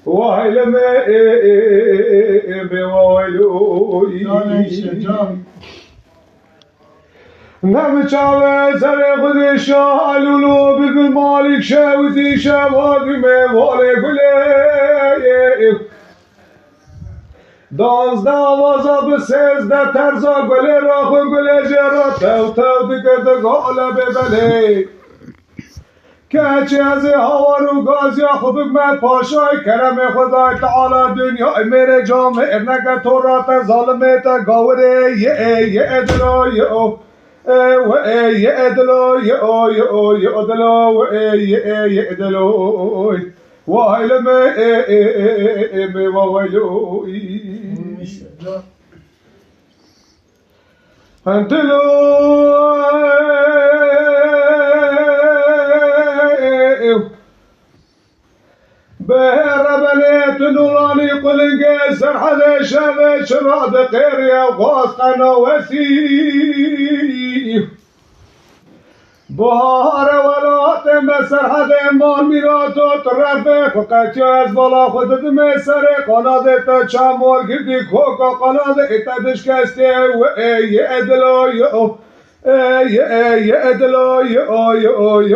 وهلمه بوالوی نمچاوه سر خودش علولو بگل مالک شوزی شوادی میواله گله 12 آوازا به 13 ترزا گله راخ و گله جرا تو بگرد گاله ببله که از هوارو گازیا خودک من پاشای کرم خدای تعالی دنیا میره جامعه نگه تو را تا ظالمه تا گاوره یه ادلو یه ادلو یه ادلو یه ادلو وای لمه وایلوی انتلو بهربلت نوراني قلنقي سرحد شبه شراد قيريا وغاسقنا وسيم بهار ولا تم سرحد ما ميراتو ترفق وقت از بالا خودت مسر قناد تا چمور گردی کوکا قناد اتدش کسته و ای ادلو یه ادلو یه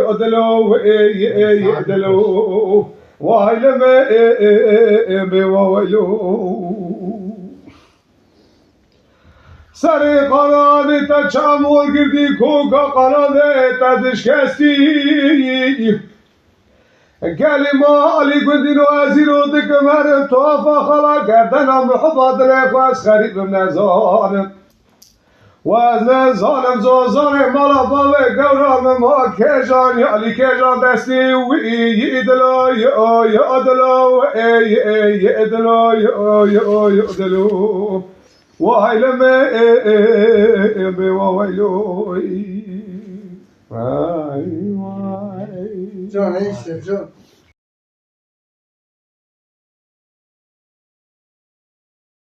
ادلو یه ادلو وای لمه وایلو سر قناد تا چمور گردی کوکا قناد اتدش کستی کلمه علی گندین و ازیرو دکمر توافا خلا گردنم حفاظ رفاس خریبم نزانم و از نزانم زوزانم مالا باوه گورام ما کجان یالی کجان دستی وی یه دلو یه دلو یه دلو یه دلو وای لمه وایلوی وای جان ایشتر جان